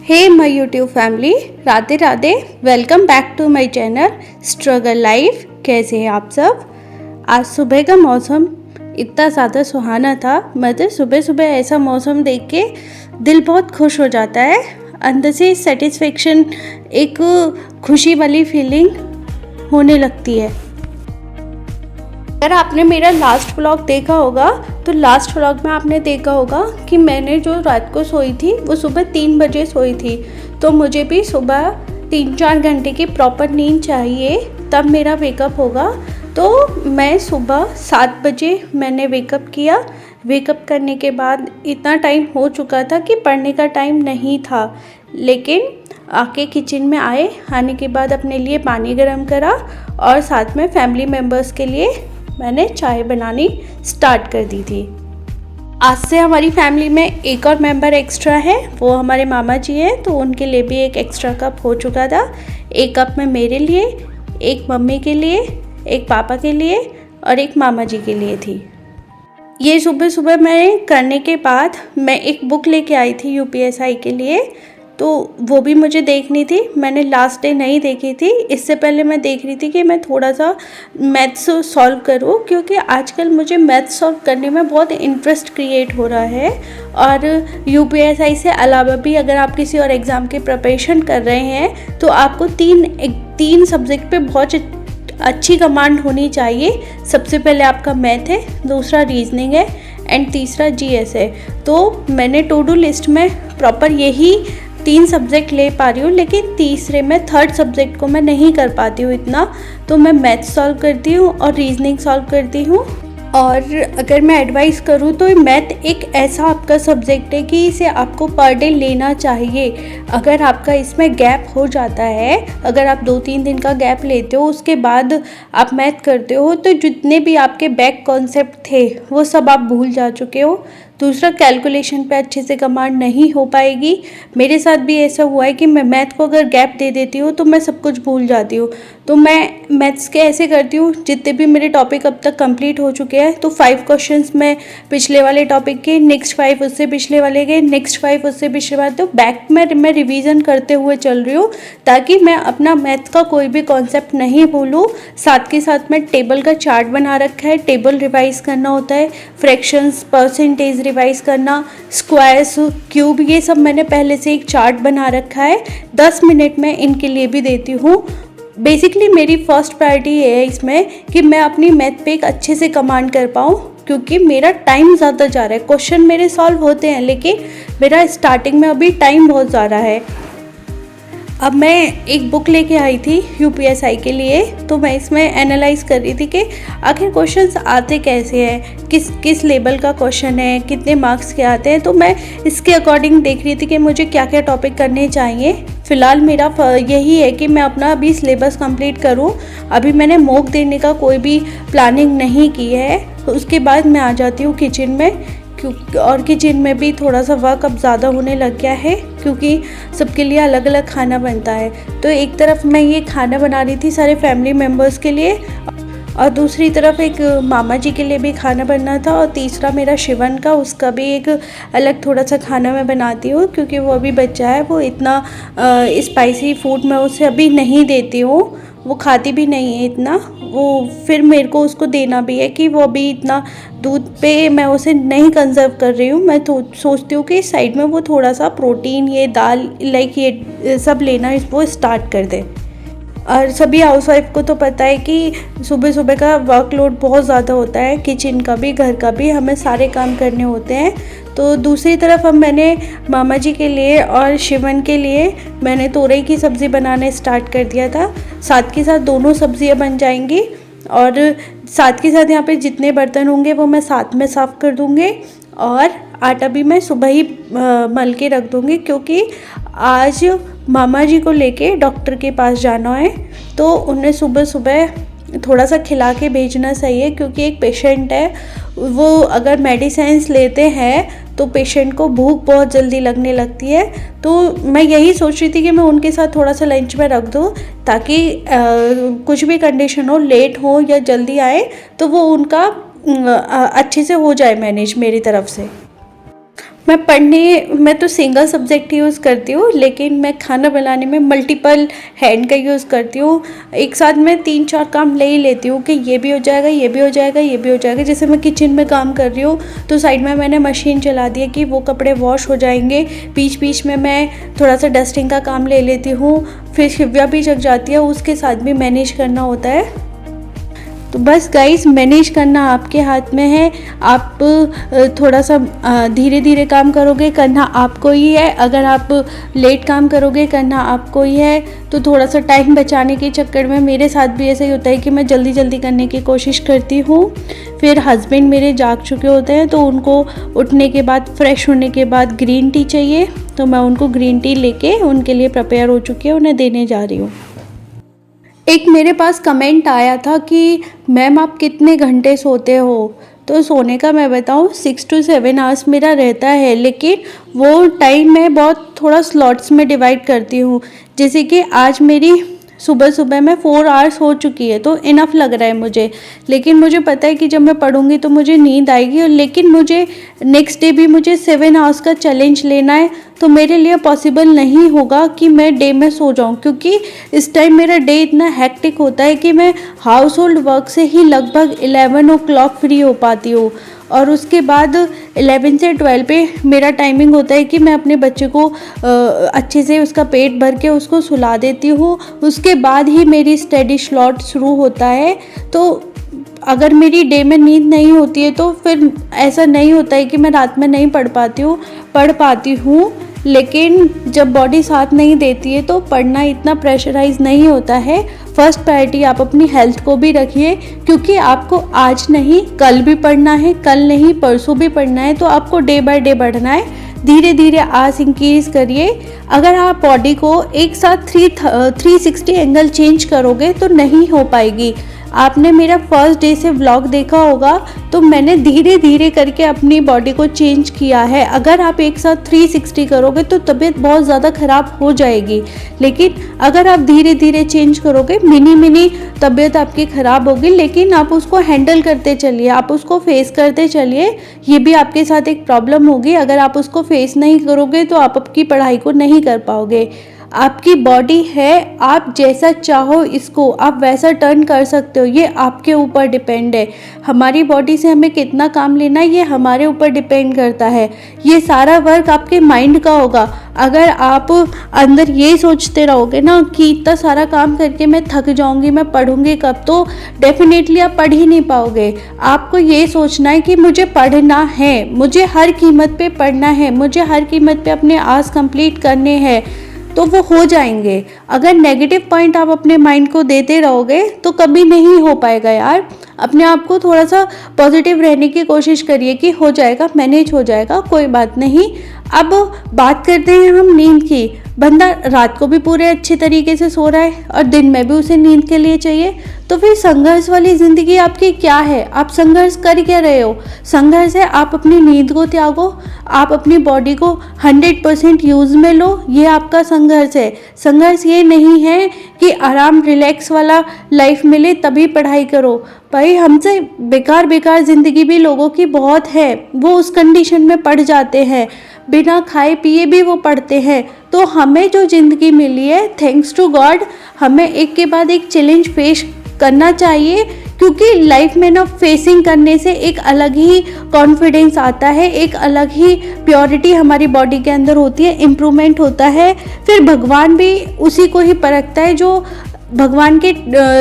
Hey my YouTube family, Radhe Radhe. Welcome back to my channel struggle life. कैसे हैं आप सब। आज सुबह का मौसम इतना ज़्यादा सुहाना था। मतलब सुबह सुबह ऐसा मौसम देख के दिल बहुत खुश हो जाता है। अंदर से सेटिस्फेक्शन, एक खुशी वाली फीलिंग होने लगती है। अगर आपने मेरा लास्ट व्लॉग देखा होगा तो लास्ट व्लॉग में आपने देखा होगा कि मैंने जो रात को सोई थी वो सुबह 3 बजे सोई थी। तो मुझे भी सुबह 3-4 घंटे की प्रॉपर नींद चाहिए, तब मेरा वेकअप होगा। तो मैं सुबह 7 बजे मैंने वेकअप किया। वेकअप करने के बाद इतना टाइम हो चुका था कि पढ़ने का टाइम नहीं था, लेकिन आके किचन में आने के बाद अपने लिए पानी गर्म करा और साथ में फैमिली मेम्बर्स के लिए मैंने चाय बनानी स्टार्ट कर दी थी। आज से हमारी फैमिली में एक और मेंबर एक्स्ट्रा है, वो हमारे मामा जी हैं। तो उनके लिए भी एक एक्स्ट्रा कप हो चुका था। एक कप में मेरे लिए, एक मम्मी के लिए, एक पापा के लिए और एक मामा जी के लिए थी। ये सुबह सुबह मैं करने के बाद मैं एक बुक लेके आई थी यूपीएसआई के लिए, तो वो भी मुझे देखनी थी। मैंने लास्ट डे नहीं देखी थी। इससे पहले मैं देख रही थी कि मैं थोड़ा सा मैथ्स सॉल्व करूं, क्योंकि आजकल मुझे मैथ्स सॉल्व करने में बहुत इंटरेस्ट क्रिएट हो रहा है। और यूपीएसआई से अलावा भी अगर आप किसी और एग्ज़ाम की प्रिपरेशन कर रहे हैं तो आपको तीन सब्जेक्ट पे बहुत अच्छी कमांड होनी चाहिए। सबसे पहले आपका मैथ है, दूसरा रीजनिंग है एंड तीसरा जीएस है। तो मैंने टू डू लिस्ट में प्रॉपर यही 3 सब्जेक्ट ले पा रही हूँ, लेकिन तीसरे में थर्ड सब्जेक्ट को मैं नहीं कर पाती हूँ इतना। तो मैं मैथ सॉल्व करती हूँ और रीजनिंग सॉल्व करती हूँ। और अगर मैं एडवाइस करूँ तो मैथ एक ऐसा आपका सब्जेक्ट है कि इसे आपको पर डे लेना चाहिए। अगर आपका इसमें गैप हो जाता है, अगर आप 2-3 दिन का गैप लेते हो, उसके बाद आप मैथ करते हो, तो जितने भी आपके बैक कॉन्सेप्ट थे वो सब आप भूल जा चुके हो। दूसरा, कैलकुलेशन पे अच्छे से कमांड नहीं हो पाएगी। मेरे साथ भी ऐसा हुआ है कि मैं मैथ को अगर गैप दे देती हूँ तो मैं सब कुछ भूल जाती हूँ। तो मैं मैथ्स के ऐसे करती हूँ, जितने भी मेरे टॉपिक अब तक कंप्लीट हो चुके हैं तो 5 क्वेश्चंस मैं पिछले वाले टॉपिक के, नेक्स्ट 5 उससे पिछले वाले के, नेक्स्ट 5 उससे पिछले वाले, तो बैक में मैं रिवीजन करते हुए चल रही हूँ, ताकि मैं अपना मैथ का कोई भी कॉन्सेप्ट नहीं भूलूँ। साथ के साथ मैं टेबल का चार्ट बना रखा है, टेबल रिवाइज करना होता है, फ्रैक्शंस, परसेंटेज रिवाइज करना, स्क्वायर्स, क्यूब, ये सब मैंने पहले से एक चार्ट बना रखा है। 10 मिनट में इनके लिए भी देती हूँ। बेसिकली मेरी फर्स्ट प्रायोरिटी ये है इसमें कि मैं अपनी मैथ पे एक अच्छे से कमांड कर पाऊँ, क्योंकि मेरा टाइम ज़्यादा जा रहा है। क्वेश्चन मेरे सॉल्व होते हैं, लेकिन मेरा स्टार्टिंग में अभी टाइम बहुत ज़्यादा है। अब मैं एक बुक लेके आई थी यूपीएसआई के लिए, तो मैं इसमें एनालाइज कर रही थी कि आखिर क्वेश्चंस आते कैसे हैं, किस लेवल का क्वेश्चन है, कितने मार्क्स के आते हैं। तो मैं इसके अकॉर्डिंग देख रही थी कि मुझे क्या क्या टॉपिक करने चाहिए। फ़िलहाल मेरा यही है कि मैं अपना अभी सिलेबस कंप्लीट करूं। अभी मैंने मॉक देने का कोई भी प्लानिंग नहीं की है। उसके बाद मैं आ जाती हूँ किचन में, और किचन में भी थोड़ा सा वर्क अब ज़्यादा होने लग गया है, क्योंकि सबके लिए अलग अलग खाना बनता है। तो एक तरफ मैं ये खाना बना रही थी सारे फैमिली मेम्बर्स के लिए, और दूसरी तरफ एक मामा जी के लिए भी खाना बनना था, और तीसरा मेरा शिवन का, उसका भी एक अलग थोड़ा सा खाना मैं बनाती हूँ, क्योंकि वो अभी बच्चा है, वो इतना स्पाइसी फूड मैं उसे अभी नहीं देती हूँ, वो खाती भी नहीं है इतना। वो फिर मेरे को उसको देना भी है कि वो अभी इतना दूध पे मैं उसे नहीं कंजर्व कर रही हूँ। मैं तो सोचती हूँ कि साइड में वो थोड़ा सा प्रोटीन, ये दाल, लाइक ये सब लेना वो स्टार्ट कर दे। और सभी हाउसवाइफ को तो पता है कि सुबह सुबह का वर्कलोड बहुत ज़्यादा होता है, किचन का भी, घर का भी, हमें सारे काम करने होते हैं। तो दूसरी तरफ अब मैंने मामा जी के लिए और शिवन के लिए मैंने तोरई की सब्ज़ी बनाने स्टार्ट कर दिया था। साथ के साथ दोनों सब्जियां बन जाएंगी, और साथ के साथ यहाँ पे जितने बर्तन होंगे वो मैं साथ में साफ़ कर दूँगी। और आटा भी मैं सुबह ही मल के रख दूँगी, क्योंकि आज मामा जी को लेके डॉक्टर के पास जाना है, तो उन्हें सुबह सुबह थोड़ा सा खिला के भेजना सही है। क्योंकि एक पेशेंट है, वो अगर मेडिसिन्स लेते हैं तो पेशेंट को भूख बहुत जल्दी लगने लगती है। तो मैं यही सोच रही थी कि मैं उनके साथ थोड़ा सा लंच में रख दूँ, ताकि कुछ भी कंडीशन हो, लेट हो या जल्दी आए, तो वो उनका अच्छे से हो जाए मैनेज मेरी तरफ से। मैं तो सिंगल सब्जेक्ट यूज़ करती हूँ, लेकिन मैं खाना बनाने में मल्टीपल हैंड का यूज़ करती हूँ। एक साथ मैं 3-4 काम ले ही लेती हूँ कि ये भी हो जाएगा, ये भी हो जाएगा, ये भी हो जाएगा। जैसे मैं किचन में काम कर रही हूँ तो साइड में मैंने मशीन चला दी है कि वो कपड़े वॉश हो जाएंगे, बीच बीच में मैं थोड़ा सा डस्टिंग का काम ले लेती हूँ। फिर शिव्या भी जग जाती है, उसके साथ भी मैनेज करना होता है। तो बस गाइस, मैनेज करना आपके हाथ में है। आप थोड़ा सा धीरे धीरे काम करोगे, करना आपको ही है। अगर आप लेट काम करोगे, करना आपको ही है। तो थोड़ा सा टाइम बचाने के चक्कर में मेरे साथ भी ऐसा ही होता है कि मैं जल्दी जल्दी करने की कोशिश करती हूँ। फिर हस्बैंड मेरे जाग चुके होते हैं, तो उनको उठने के बाद, फ्रेश होने के बाद ग्रीन टी चाहिए, तो मैं उनको ग्रीन टी लेके उनके लिए प्रिपेयर हो चुकी है, उन्हें देने जा रही हूँ। एक मेरे पास कमेंट आया था कि मैम आप कितने घंटे सोते हो? तो सोने का मैं बताऊँ 6 to 7 आवर्स मेरा रहता है, लेकिन वो टाइम मैं बहुत थोड़ा स्लॉट्स में डिवाइड करती हूँ। जैसे कि आज मेरी सुबह सुबह में 4 आवर्स हो चुकी है, तो इनफ लग रहा है मुझे। लेकिन मुझे पता है कि जब मैं पढ़ूंगी तो मुझे नींद आएगी, और लेकिन मुझे नेक्स्ट डे भी मुझे 7 आवर्स का चैलेंज लेना है। तो मेरे लिए पॉसिबल नहीं होगा कि मैं डे में सो जाऊं, क्योंकि इस टाइम मेरा डे इतना हेक्टिक होता है कि मैं हाउस होल्ड वर्क से ही लगभग 11 ओ क्लॉक फ्री हो पाती हूँ। और उसके बाद 11 से 12 पे मेरा टाइमिंग होता है कि मैं अपने बच्चे को अच्छे से उसका पेट भर के उसको सुला देती हूँ। उसके बाद ही मेरी स्टडी स्लॉट शुरू होता है। तो अगर मेरी डे में नींद नहीं होती है तो फिर ऐसा नहीं होता है कि मैं रात में नहीं पढ़ पाती हूँ। लेकिन जब बॉडी साथ नहीं देती है तो पढ़ना इतना प्रेशराइज नहीं होता है। फर्स्ट प्रायोरिटी आप अपनी हेल्थ को भी रखिए, क्योंकि आपको आज नहीं कल भी पढ़ना है, कल नहीं परसों भी पढ़ना है। तो आपको डे बाय डे बढ़ना है, धीरे धीरे आस इंक्रीज करिए। अगर आप बॉडी को एक साथ 360 एंगल चेंज करोगे तो नहीं हो पाएगी। आपने मेरा फर्स्ट डे से व्लॉग देखा होगा, तो मैंने धीरे धीरे करके अपनी बॉडी को चेंज किया है। अगर आप एक साथ 360 करोगे तो तबीयत बहुत ज़्यादा ख़राब हो जाएगी, लेकिन अगर आप धीरे धीरे चेंज करोगे, मिनी तबीयत आपकी ख़राब होगी, लेकिन आप उसको हैंडल करते चलिए, आप उसको फेस करते चलिए। ये भी आपके साथ एक प्रॉब्लम होगी। अगर आप उसको फेस नहीं करोगे तो आप आपकी पढ़ाई को नहीं कर पाओगे। आपकी बॉडी है, आप जैसा चाहो इसको आप वैसा टर्न कर सकते हो, ये आपके ऊपर डिपेंड है। हमारी बॉडी से हमें कितना काम लेना है ये हमारे ऊपर डिपेंड करता है। ये सारा वर्क आपके माइंड का होगा। अगर आप अंदर ये सोचते रहोगे ना कि इतना सारा काम करके मैं थक जाऊंगी, मैं पढ़ूंगी कब, तो डेफिनेटली आप पढ़ ही नहीं पाओगे। आपको ये सोचना है कि मुझे पढ़ना है, मुझे हर कीमत पे पढ़ना है, मुझे हर कीमत पे अपने आस कंप्लीट करने हैं, तो वो हो जाएंगे। अगर नेगेटिव पॉइंट आप अपने माइंड को देते रहोगे तो कभी नहीं हो पाएगा यार। अपने आप को थोड़ा सा पॉजिटिव रहने की कोशिश करिए कि हो जाएगा, मैनेज हो जाएगा, कोई बात नहीं। अब बात करते हैं हम नींद की। बंदा रात को भी पूरे अच्छे तरीके से सो रहा है और दिन में भी उसे नींद के लिए चाहिए, तो फिर संघर्ष वाली ज़िंदगी आपकी क्या है? आप संघर्ष कर क्या रहे हो? संघर्ष है आप अपनी नींद को त्यागो, आप अपनी बॉडी को 100% यूज़ में लो, ये आपका संघर्ष है। संघर्ष ये नहीं है कि आराम रिलैक्स वाला लाइफ मिले तभी पढ़ाई करो। भाई हमसे बेकार ज़िंदगी भी लोगों की बहुत है, वो उस कंडीशन में पड़ जाते हैं, बिना खाए पिए भी वो पढ़ते हैं। तो हमें जो ज़िंदगी मिली है, थैंक्स टू गॉड, हमें एक के बाद एक चैलेंज फेस करना चाहिए, क्योंकि लाइफ में ना फेसिंग करने से एक अलग ही कॉन्फिडेंस आता है, एक अलग ही प्योरिटी हमारी बॉडी के अंदर होती है, इम्प्रूवमेंट होता है। फिर भगवान भी उसी को ही परखता है जो भगवान के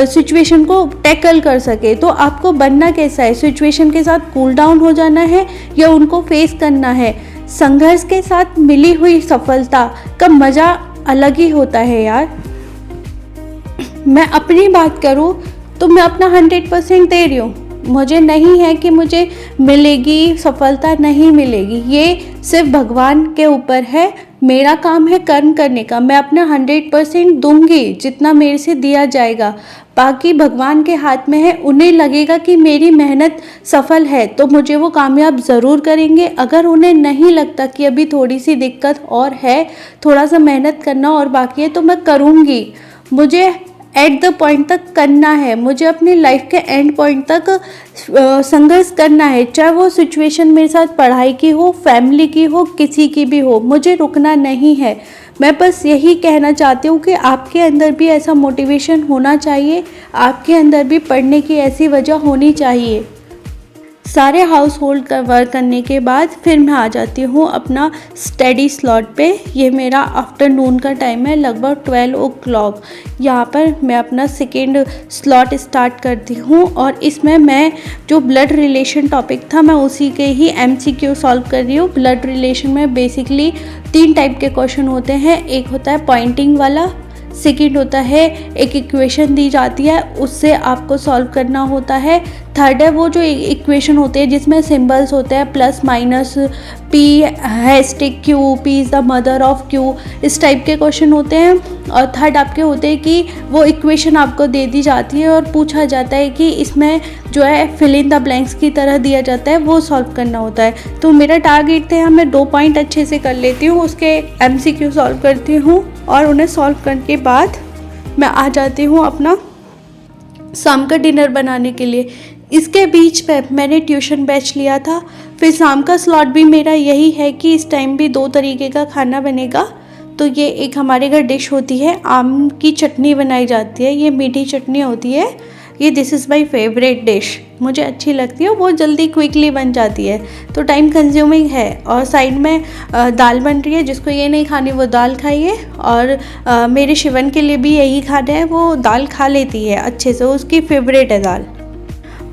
सिचुएशन को टैकल कर सके। तो आपको बनना कैसा है? सिचुएशन के साथ कूल डाउन हो जाना है या उनको फेस करना है? संघर्ष के साथ मिली हुई सफलता का मज़ा अलग ही होता है यार। मैं अपनी बात करूँ तो मैं अपना 100% दे रही हूँ। मुझे नहीं है कि मुझे मिलेगी सफलता, नहीं मिलेगी, ये सिर्फ भगवान के ऊपर है। मेरा काम है कर्म करने का, मैं अपना 100% दूंगी जितना मेरे से दिया जाएगा। बाकी भगवान के हाथ में है, उन्हें लगेगा कि मेरी मेहनत सफल है तो मुझे वो कामयाब ज़रूर करेंगे। अगर उन्हें नहीं लगता कि अभी थोड़ी सी दिक्कत और है, थोड़ा सा मेहनत करना और बाकी है, तो मैं करूँगी। मुझे एट द पॉइंट तक करना है, मुझे अपनी लाइफ के एंड पॉइंट तक संघर्ष करना है, चाहे वो सिचुएशन मेरे साथ पढ़ाई की हो, फैमिली की हो, किसी की भी हो, मुझे रुकना नहीं है। मैं बस यही कहना चाहती हूँ कि आपके अंदर भी ऐसा मोटिवेशन होना चाहिए, आपके अंदर भी पढ़ने की ऐसी वजह होनी चाहिए। सारे हाउस होल्ड का वर्क करने के बाद फिर मैं आ जाती हूँ अपना स्टडी स्लॉट पे। ये मेरा आफ्टरनून का टाइम है, लगभग 12 o'clock। यहाँ पर मैं अपना सेकेंड स्लॉट स्टार्ट करती हूँ और इसमें मैं जो ब्लड रिलेशन टॉपिक था मैं उसी के ही MCQ सॉल्व कर रही हूँ। ब्लड रिलेशन में बेसिकली 3 टाइप के क्वेश्चन होते हैं। एक होता है पॉइंटिंग वाला, सेकेंड होता है एक इक्वेशन दी जाती है उससे आपको सॉल्व करना होता है, थर्ड है वो जो इक्वेशन होते हैं जिसमें सिंबल्स होते हैं plus minus, P hashtag Q, P is the mother of Q, इस टाइप के क्वेश्चन होते हैं। और थर्ड आपके होते हैं कि वो इक्वेशन आपको दे दी जाती है और पूछा जाता है कि इसमें जो है फिल इन द ब्लैंक्स की तरह दिया जाता है, वो सॉल्व करना होता है। तो मेरा टारगेट था मैं 2 पॉइंट अच्छे से कर लेती हूँ, उसके MCQ सॉल्व करती हूँ और उन्हें सॉल्व करने के बाद मैं आ जाती हूँ अपना शाम का डिनर बनाने के लिए। इसके बीच में मैंने ट्यूशन बैच लिया था। फिर शाम का स्लॉट भी मेरा यही है कि इस टाइम भी 2 तरीके का खाना बनेगा। तो ये एक हमारे घर डिश होती है, आम की चटनी बनाई जाती है, ये मीठी चटनी होती है। ये this is my favourite dish, मुझे अच्छी लगती है, बहुत जल्दी क्विकली बन जाती है, तो टाइम कंज्यूमिंग है। और साइड में दाल बन रही है, जिसको ये नहीं खानी वो दाल खाइए। और मेरे शिवन के लिए भी यही खाना है, वो दाल खा लेती है अच्छे से, उसकी फेवरेट है दाल।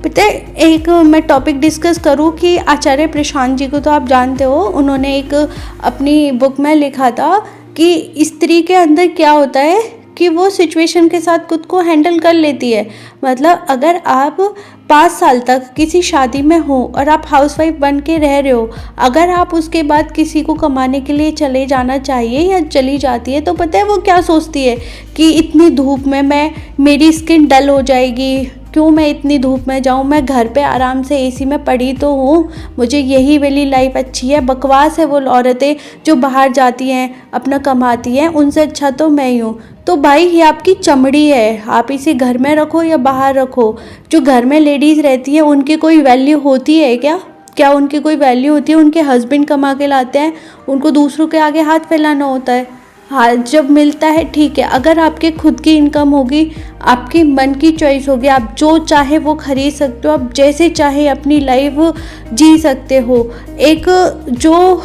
पता है एक मैं टॉपिक डिस्कस करूं कि आचार्य प्रशांत जी को तो आप जानते हो, उन्होंने एक अपनी बुक में लिखा था कि स्त्री के अंदर क्या होता है कि वो सिचुएशन के साथ खुद को हैंडल कर लेती है। मतलब अगर आप 5 साल तक किसी शादी में हो और आप हाउसवाइफ बन के रह रहे हो, अगर आप उसके बाद किसी को कमाने के लिए चले जाना चाहिए या चली जाती है, तो पता है वो क्या सोचती है कि इतनी धूप में मेरी स्किन डल हो जाएगी, क्यों मैं इतनी धूप में जाऊँ, मैं घर पे आराम से AC में पड़ी तो हूँ, मुझे यही वाली लाइफ अच्छी है। बकवास है वो औरतें जो बाहर जाती हैं अपना कमाती हैं, उनसे अच्छा तो मैं ही हूँ। तो भाई ये आपकी चमड़ी है, आप इसे घर में रखो या बाहर रखो। जो घर में लेडीज़ रहती हैं उनकी कोई वैल्यू होती है क्या उनकी कोई वैल्यू होती है? उनके हस्बैंड कमा के लाते हैं, उनको दूसरों के आगे हाथ फैलाना होता है। हाँ, जब मिलता है ठीक है, अगर आपके खुद की इनकम होगी, आपकी मन की चॉइस होगी, आप जो चाहे वो खरीद सकते हो, आप जैसे चाहे अपनी लाइफ जी सकते हो। एक जो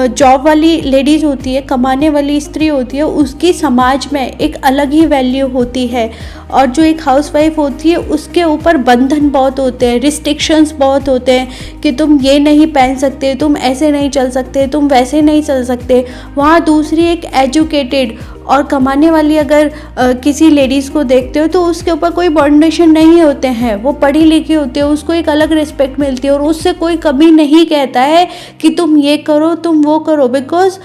जॉब वाली लेडीज़ होती है, कमाने वाली स्त्री होती है, उसकी समाज में एक अलग ही वैल्यू होती है। और जो एक हाउसवाइफ होती है उसके ऊपर बंधन बहुत होते हैं, रिस्ट्रिक्शंस बहुत होते हैं कि तुम ये नहीं पहन सकते, तुम ऐसे नहीं चल सकते, तुम वैसे नहीं चल सकते। वहाँ दूसरी एक एजुकेटेड और कमाने वाली अगर किसी लेडीज़ को देखते हो तो उसके ऊपर कोई बाउंडेशन नहीं होते हैं, वो पढ़ी लिखी होती है, उसको एक अलग रिस्पेक्ट मिलती है और उससे कोई कभी नहीं कहता है कि तुम ये करो तुम वो करो, बिकॉज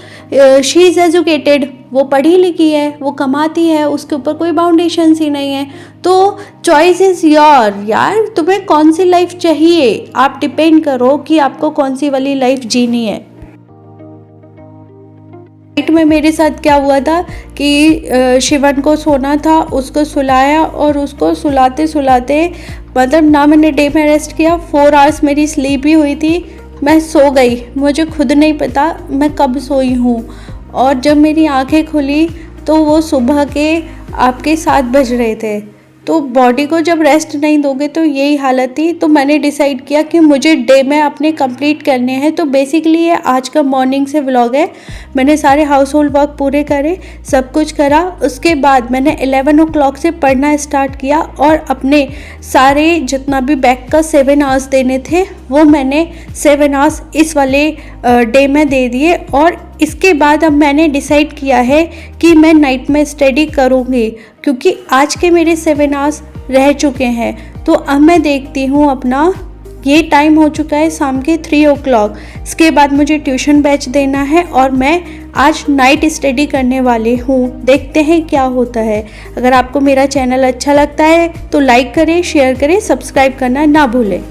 शी इज़ एजुकेटेड, वो पढ़ी लिखी है, वो कमाती है, उसके ऊपर कोई बाउंडेशंस ही नहीं है। तो चॉइस इज़ योर यार, तुम्हें कौन सी लाइफ चाहिए, आप डिपेंड करो कि आपको कौन सी वाली लाइफ जीनी है। नाइट में मेरे साथ क्या हुआ था कि शिवन को सोना था, उसको सुलाया और उसको सुलाते सुलाते मतलब ना मैंने डे में रेस्ट किया, 4 आवर्स मेरी स्लीप ही हुई थी, मैं सो गई, मुझे खुद नहीं पता मैं कब सोई हूँ। और जब मेरी आंखें खुली तो वो सुबह के आपके 7 बज रहे थे। तो बॉडी को जब रेस्ट नहीं दोगे तो यही हालत थी। तो मैंने डिसाइड किया कि मुझे डे में अपने कंप्लीट करने हैं। तो बेसिकली ये आज का मॉर्निंग से व्लॉग है। मैंने सारे हाउस होल्ड वर्क पूरे करे, सब कुछ करा। उसके बाद मैंने 11 o'clock से पढ़ना स्टार्ट किया और अपने सारे जितना भी बैक का 7 आवर्स देने थे वो मैंने 7 आवर्स इस वाले डे में दे दिए। और इसके बाद अब मैंने डिसाइड किया है कि मैं नाइट में स्टडी करूँगी, क्योंकि आज के मेरे 7 आवर्स रह चुके हैं। तो अब मैं देखती हूँ अपना, ये टाइम हो चुका है शाम के 3 o'clock। इसके बाद मुझे ट्यूशन बैच देना है और मैं आज नाइट स्टडी करने वाली हूँ। देखते हैं क्या होता है। अगर आपको मेरा चैनल अच्छा लगता है तो लाइक करें, शेयर करें, सब्सक्राइब करना ना भूलें।